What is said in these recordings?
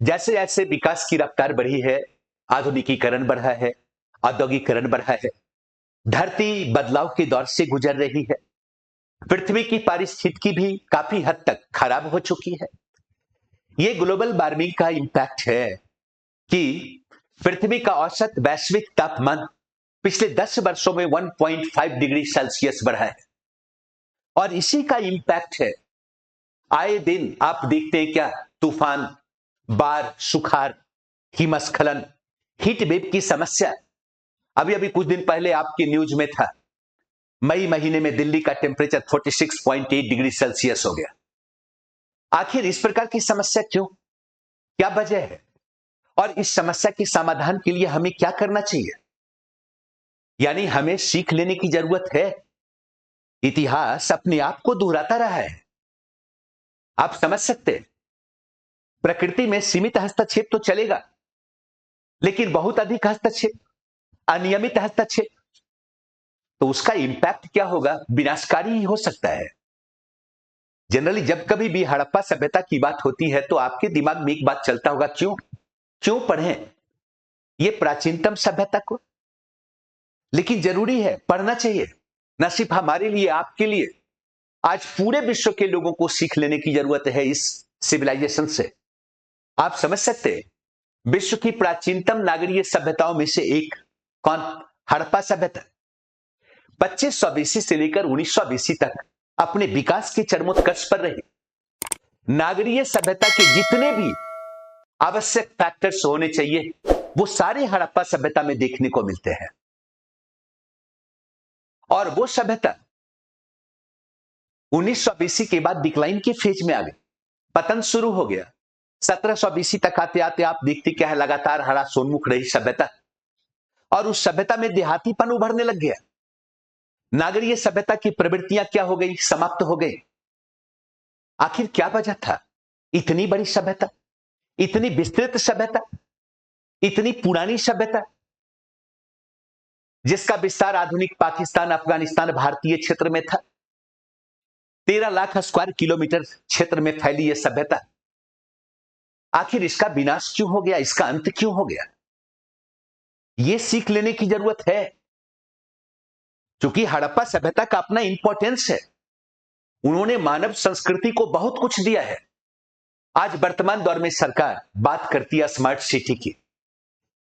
जैसे जैसे विकास की रफ्तार बढ़ी है, आधुनिकीकरण बढ़ा है, औद्योगिकरण बढ़ा है, धरती बदलाव के दौर से गुजर रही है। पृथ्वी की पारिस्थितिकी भी काफी हद तक खराब हो चुकी है। ये ग्लोबल वार्मिंग का इंपैक्ट है कि पृथ्वी का औसत वैश्विक तापमान पिछले 10 वर्षों में 1.5 डिग्री सेल्सियस बढ़ा है। और इसी का इंपैक्ट है, आए दिन आप देखते हैं क्या, तूफान, बाढ़, सुखाड़, हिमस्खलन, हीट वेव की समस्या। अभी अभी कुछ दिन पहले आपके न्यूज में था, मई महीने में दिल्ली का टेम्परेचर 46.8 डिग्री सेल्सियस हो गया। आखिर इस प्रकार की समस्या क्यों, क्या वजह है, और इस समस्या के समाधान के लिए हमें क्या करना चाहिए? यानी हमें सीख लेने की जरूरत है। इतिहास अपने आप को दोहराता रहा है। आप समझ सकते हैं, प्रकृति में सीमित हस्तक्षेप तो चलेगा, लेकिन बहुत अधिक हस्तक्षेप, अनियमित हस्तक्षेप, तो उसका इंपैक्ट क्या होगा, विनाशकारी ही हो सकता है। जनरली जब कभी भी हड़प्पा सभ्यता की बात होती है तो आपके दिमाग में एक बात चलता होगा, क्यों क्यों पढ़ें ये प्राचीनतम सभ्यता को? लेकिन जरूरी है, पढ़ना चाहिए, न सिर्फ हमारे लिए, आपके लिए। आज पूरे विश्व के लोगों को सीख लेने की जरूरत है इस सिविलाइजेशन से। आप समझ सकते हैं, विश्व की प्राचीनतम नागरीय सभ्यताओं में से एक कौन? हड़प्पा सभ्यता। 2500 बीसी से लेकर 1900 बीसी तक अपने विकास के चरमोत्कर्ष पर रही नागरीय सभ्यता के जितने भी आवश्यक फैक्टर्स होने चाहिए, वो सारे हड़प्पा सभ्यता में देखने को मिलते हैं। और वो सभ्यता 1900 बीसी के बाद डिक्लाइन के फेज में आ गई, पतन शुरू हो गया। 1700 बीसी तक आते आते आप देखते क्या है, लगातार हरा सोन्मुख रही सभ्यता, और उस सभ्यता में देहातीपन उभरने लग गया। नागरीय सभ्यता की प्रवृत्तियां क्या हो गई, समाप्त हो गई। आखिर क्या वजह था? इतनी बड़ी सभ्यता, इतनी विस्तृत सभ्यता, इतनी पुरानी सभ्यता, जिसका विस्तार आधुनिक पाकिस्तान, अफगानिस्तान, भारतीय क्षेत्र में था। 13 लाख स्क्वायर किलोमीटर क्षेत्र में फैली यह सभ्यता, आखिर इसका विनाश क्यों हो गया, इसका अंत क्यों हो गया? यह सीख लेने की जरूरत है, क्योंकि हड़प्पा सभ्यता का अपना इंपॉर्टेंस है। उन्होंने मानव संस्कृति को बहुत कुछ दिया है। आज वर्तमान दौर में सरकार बात करती है स्मार्ट सिटी की।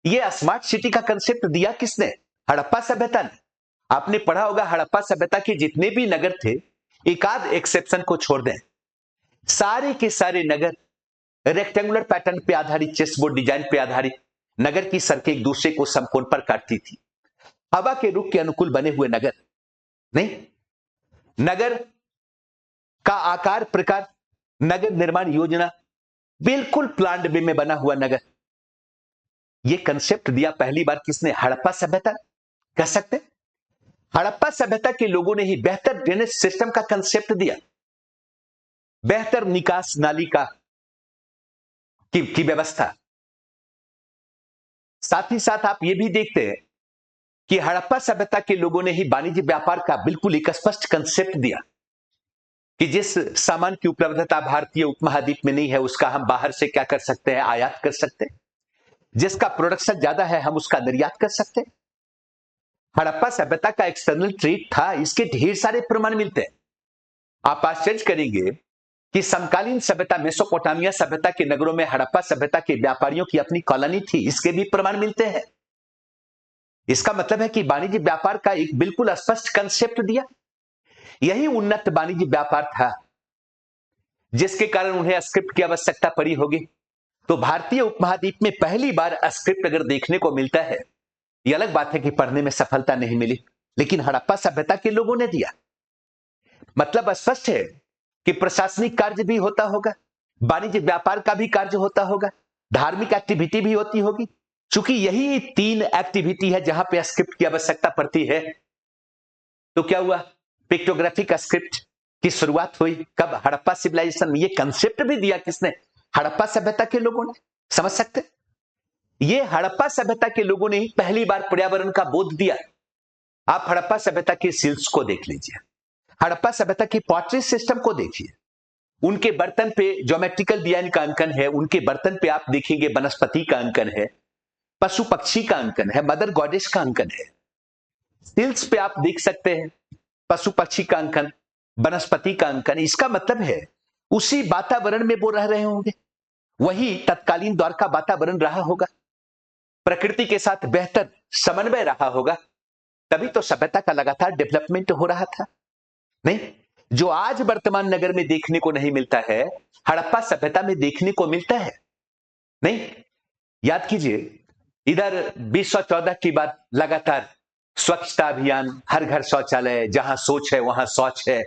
यह स्मार्ट सिटी का कंसेप्ट दिया किसने? हड़प्पा सभ्यता ने। आपने पढ़ा होगा, हड़प्पा सभ्यता के जितने भी नगर थे, एक आध एक्सेप्शन को छोड़ दें, सारे के सारे नगर रेक्टेंगुलर पैटर्न पे आधारित, चेसबोर्ड डिजाइन पे आधारित। नगर की सड़कें एक दूसरे को समकोण पर काटती थी। हवा के रुख के अनुकूल बने हुए नगर नहीं, नगर का आकार प्रकार, नगर निर्माण योजना बिल्कुल प्लान्ड वे में बना हुआ नगर। यह कंसेप्ट दिया पहली बार किसने? हड़प्पा सभ्यता। कह सकते हैं हड़प्पा सभ्यता के लोगों ने ही बेहतर ड्रेनेज सिस्टम का कंसेप्ट दिया, बेहतर निकास नाली का की व्यवस्था। साथ ही साथ आप ये भी देखते हैं कि हड़प्पा सभ्यता के लोगों ने ही वाणिज्य व्यापार का बिल्कुल एक स्पष्ट कंसेप्ट दिया कि जिस सामान की उपलब्धता भारतीय उपमहाद्वीप में नहीं है, उसका हम बाहर से क्या कर सकते हैं? आयात कर सकते हैं। जिसका प्रोडक्शन ज्यादा है, हम उसका निर्यात कर सकते हैं। हड़प्पा सभ्यता का एक्सटर्नल ट्रेड था, इसके ढेर सारे प्रमाण मिलते हैं। आप आश्चर्य करेंगे कि समकालीन सभ्यता, मेसोपोटामिया सभ्यता के नगरों में हड़प्पा सभ्यता के व्यापारियों की अपनी कॉलोनी थी, इसके भी प्रमाण मिलते हैं। इसका मतलब है कि वाणिज्य व्यापार का एक बिल्कुल स्पष्ट कंसेप्ट दिया। यही उन्नत वाणिज्य व्यापार था जिसके कारण उन्हें स्क्रिप्ट की आवश्यकता पड़ी होगी। तो भारतीय उपमहाद्वीप में पहली बार स्क्रिप्ट अगर देखने को मिलता है, यह अलग बात है कि पढ़ने में सफलता नहीं मिली, लेकिन हड़प्पा सभ्यता के लोगों ने दिया। मतलब स्पष्ट है कि प्रशासनिक कार्य भी होता होगा, वाणिज्य व्यापार का भी कार्य होता होगा, धार्मिक एक्टिविटी भी होती होगी। चूंकि यही 3 एक्टिविटी है जहां पे स्क्रिप्ट की आवश्यकता पड़ती है, तो क्या हुआ? पिक्टोग्राफिक स्क्रिप्ट की शुरुआत हुई कब? हड़प्पा सिविलाइजेशन में। ये कंसेप्ट भी दिया किसने? हड़प्पा सभ्यता के लोगों ने। समझ सकते? ये हड़प्पा सभ्यता के लोगों ने ही पहली बार पर्यावरण का बोध दिया। आप हड़प्पा सभ्यता के सील्स को देख लीजिए, हड़प्पा सभ्यता की पॉटरी सिस्टम को देखिए, उनके बर्तन पे ज्योमेट्रिकल डिजाइन का अंकन है, उनके बर्तन पे आप देखेंगे वनस्पति का अंकन है, पशु पक्षी का अंकन है, मदर गॉडेस का अंकन है। सिल्स पे आप देख सकते हैं पशु पक्षी का अंकन, वनस्पति का अंकन। इसका मतलब है उसी वातावरण में वो रह रहे होंगे, वही तत्कालीन दौर का वातावरण रहा होगा, प्रकृति के साथ बेहतर समन्वय रहा होगा, तभी तो सभ्यता का लगातार डेवलपमेंट हो रहा था। नहीं, जो आज वर्तमान नगर में देखने को नहीं मिलता है, हड़प्पा सभ्यता में देखने को मिलता है। नहीं, याद कीजिए, इधर 2014 की बात, लगातार स्वच्छता अभियान, हर घर शौचालय, जहां सोच है वहां शौच है,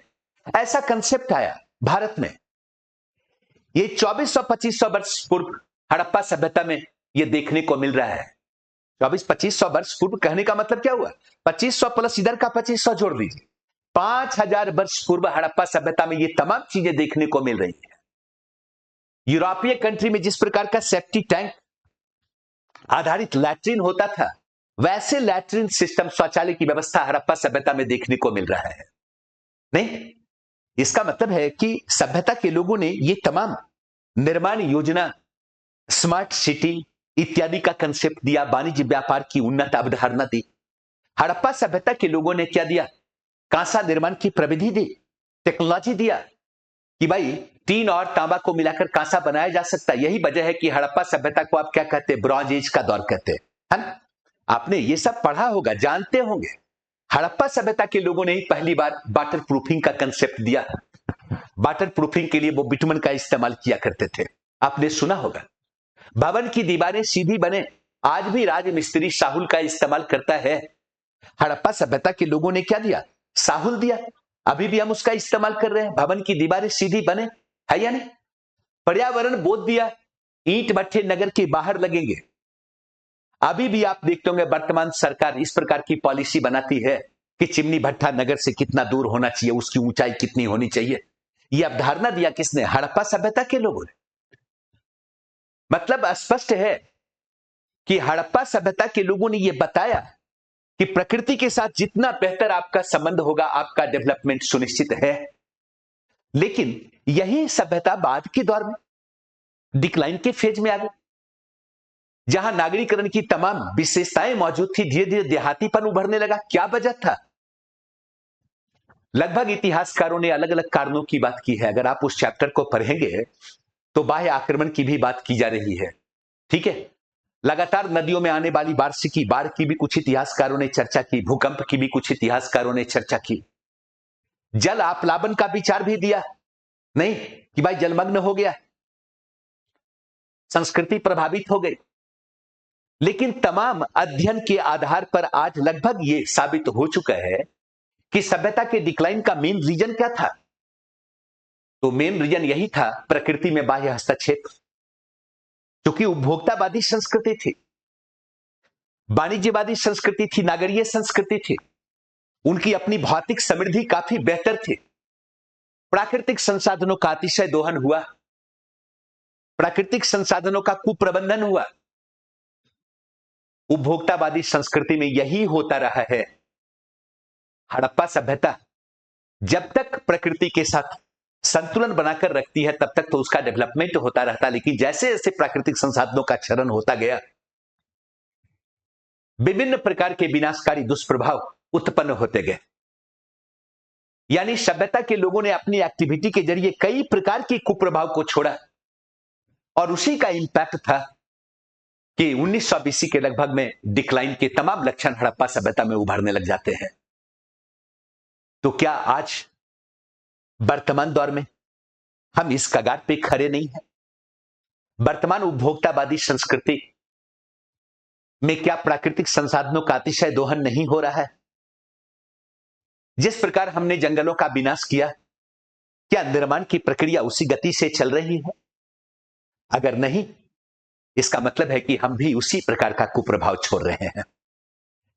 ऐसा कंसेप्ट आया भारत में। ये 2400-2500 वर्ष पूर्व हड़प्पा सभ्यता में ये देखने को मिल रहा है। 2400-2500 वर्ष पूर्व कहने का मतलब क्या हुआ? 2500 प्लस इधर का 2500 जोड़ दीजिए, 5000 वर्ष पूर्व हड़प्पा सभ्यता में ये तमाम चीजें देखने को मिल रही है। यूरोपीय कंट्री में जिस प्रकार का सेफ्टी टैंक आधारित लैट्रिन होता था, वैसे लैट्रिन सिस्टम, शौचालय की व्यवस्था हड़प्पा सभ्यता में देखने को मिल रहा है। नहीं, इसका मतलब है कि सभ्यता के लोगों ने ये तमाम निर्माण योजना, स्मार्ट सिटी इत्यादि का कंसेप्ट दिया, वाणिज्य व्यापार की उन्नत अवधारणा दी। हड़प्पा सभ्यता के लोगों ने क्या दिया? कांसा निर्माण की प्रविधि दी, टेक्नोलॉजी दिया कि भाई टीन और तांबा को मिलाकर कांसा बनाया जा सकता है। यही वजह है कि हड़प्पा सभ्यता को आप क्या कहते हैं? ब्रॉन्ज एज का दौर कहते हैं, है ना? आपने ये सब पढ़ा होगा, जानते होंगे। हड़प्पा सभ्यता के लोगों ने ही पहली बार वाटर प्रूफिंग का कंसेप्ट दिया। वाटर प्रूफिंग के लिए वो बिटुमन का इस्तेमाल किया करते थे, आपने सुना होगा। भवन की दीवारें सीधी बने, आज भी राजमिस्त्री साहुल का इस्तेमाल करता है। हड़प्पा सभ्यता के लोगों ने क्या दिया? साहुल दिया, अभी भी हम उसका इस्तेमाल कर रहे हैं। भवन की दीवारें सीधी बने, है या नहीं? पर्यावरण बोध दिया, ईंट भट्ठे नगर के बाहर लगेंगे। अभी भी आप देखते होंगे वर्तमान सरकार इस प्रकार की पॉलिसी बनाती है कि चिमनी भट्ठा नगर से कितना दूर होना चाहिए, उसकी ऊंचाई कितनी होनी चाहिए। यह अवधारणा दिया किसने? हड़प्पा सभ्यता के लोगों ने। मतलब स्पष्ट है कि हड़प्पा सभ्यता के लोगों ने यह बताया कि प्रकृति के साथ जितना बेहतर आपका संबंध होगा, आपका डेवलपमेंट सुनिश्चित है। लेकिन यही सभ्यता बाद के दौर में डिक्लाइन के फेज में आ गई, जहां नागरीकरण की तमाम विशेषताएं मौजूद थी, धीरे धीरे देहातीपन उभरने लगा। क्या वजह था? लगभग इतिहासकारों ने अलग अलग कारणों की बात की है। अगर आप उस चैप्टर को पढ़ेंगे तो बाह्य आक्रमण की भी बात की जा रही है, ठीक है। लगातार नदियों में आने वाली वार्षिकी, बाढ़ की भी कुछ इतिहासकारों ने चर्चा की, भूकंप की भी कुछ इतिहासकारों ने चर्चा की। जल आप्लावन का विचार भी दिया, नहीं कि भाई जलमग्न हो गया, संस्कृति प्रभावित हो गई। लेकिन तमाम अध्ययन के आधार पर आज लगभग यह साबित हो चुका है कि सभ्यता के डिक्लाइन का मेन रीजन क्या था? तो मेन रीजन यही था, प्रकृति में बाह्य हस्तक्षेप। क्योंकि उपभोक्तावादी संस्कृति थी, वाणिज्यवादी संस्कृति थी, नागरीय संस्कृति थी, उनकी अपनी भौतिक समृद्धि काफी बेहतर थी। प्राकृतिक संसाधनों का अतिशय दोहन हुआ, प्राकृतिक संसाधनों का कुप्रबंधन हुआ। उपभोक्तावादी संस्कृति में यही होता रहा है। हड़प्पा सभ्यता जब तक प्रकृति के साथ संतुलन बनाकर रखती है, तब तक तो उसका डेवलपमेंट होता रहता। लेकिन जैसे जैसे प्राकृतिक संसाधनों का क्षरण होता गया, विभिन्न प्रकार के विनाशकारी दुष्प्रभाव उत्पन्न होते गए। यानी सभ्यता के लोगों ने अपनी एक्टिविटी के जरिए कई प्रकार के कुप्रभाव को छोड़ा, और उसी का इंपैक्ट था कि 1900 BC के लगभग में डिक्लाइन के तमाम लक्षण हड़प्पा सभ्यता में उभरने लग जाते हैं। तो क्या आज वर्तमान दौर में हम इस कगार पे खड़े नहीं हैं? वर्तमान उपभोक्तावादी संस्कृति में क्या प्राकृतिक संसाधनों का अतिशय दोहन नहीं हो रहा है? जिस प्रकार हमने जंगलों का विनाश किया, क्या निर्माण की प्रक्रिया उसी गति से चल रही है? अगर नहीं, इसका मतलब है कि हम भी उसी प्रकार का कुप्रभाव छोड़ रहे हैं।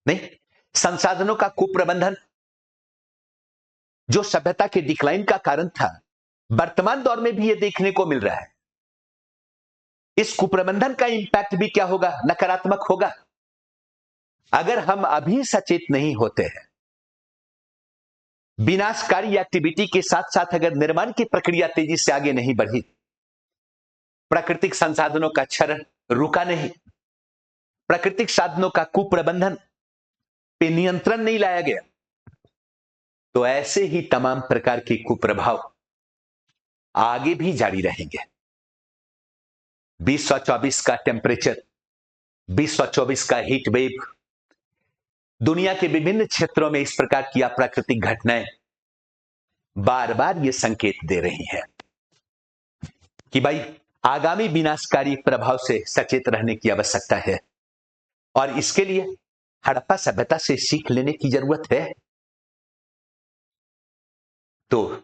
नहीं, संसाधनों का कुप्रबंधन जो सभ्यता के डिक्लाइन का कारण था, वर्तमान दौर में भी यह देखने को मिल रहा है। इस कुप्रबंधन का इंपैक्ट भी क्या होगा? नकारात्मक होगा। अगर हम अभी सचेत नहीं होते हैं विनाशकारी एक्टिविटी के साथ साथ अगर निर्माण की प्रक्रिया तेजी से आगे नहीं बढ़ी, प्राकृतिक संसाधनों का क्षरण रुका नहीं, प्राकृतिक साधनों का कुप्रबंधन पे नियंत्रण नहीं लाया गया, तो ऐसे ही तमाम प्रकार के कुप्रभाव आगे भी जारी रहेंगे। 2024 का टेम्परेचर, 2024 का हीट वेव, दुनिया के विभिन्न क्षेत्रों में इस प्रकार की अप्राकृतिक घटनाएं बार बार ये संकेत दे रही हैं कि भाई आगामी विनाशकारी प्रभाव से सचेत रहने की आवश्यकता है और इसके लिए हड़प्पा सभ्यता से सीख लेने की जरूरत है। तो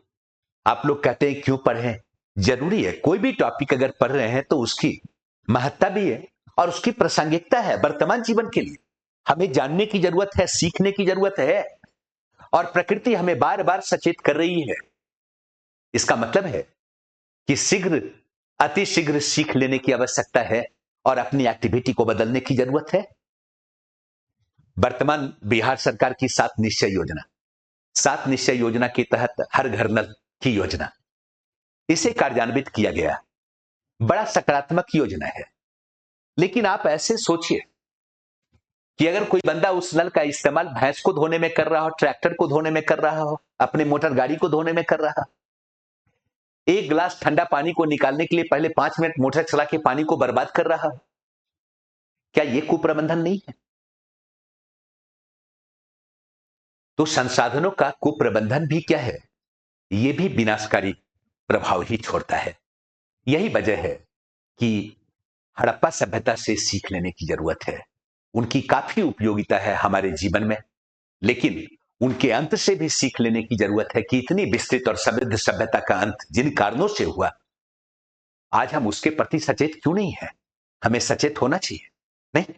आप लोग कहते हैं क्यों पढ़ें? जरूरी है। कोई भी टॉपिक अगर पढ़ रहे हैं तो उसकी महत्ता भी है और उसकी प्रासंगिकता है वर्तमान जीवन के लिए। हमें जानने की जरूरत है, सीखने की जरूरत है और प्रकृति हमें बार बार सचेत कर रही है। इसका मतलब है कि अति शीघ्र सीख लेने की आवश्यकता है और अपनी एक्टिविटी को बदलने की जरूरत है। वर्तमान बिहार सरकार की 7 निश्चय योजना के तहत हर घर नल की योजना, इसे कार्यान्वित किया गया। बड़ा सकारात्मक योजना है। लेकिन आप ऐसे सोचिए कि अगर कोई बंदा उस नल का इस्तेमाल भैंस को धोने में कर रहा हो, ट्रैक्टर को धोने में कर रहा हो, अपने मोटर गाड़ी को धोने में कर रहा, एक गिलास ठंडा पानी को निकालने के लिए पहले 5 मिनट मोटर चला के पानी को बर्बाद कर रहा, क्या यह कुप्रबंधन नहीं है? तो संसाधनों का कुप्रबंधन भी क्या है? यह भी विनाशकारी प्रभाव ही छोड़ता है। यही वजह है कि हड़प्पा सभ्यता से सीख लेने की जरूरत है। उनकी काफी उपयोगिता है हमारे जीवन में, लेकिन उनके अंत से भी सीख लेने की जरूरत है कि इतनी विस्तृत और समृद्ध सभ्यता का अंत जिन कारणों से हुआ, आज हम उसके प्रति सचेत क्यों नहीं है? हमें सचेत होना चाहिए, नहीं?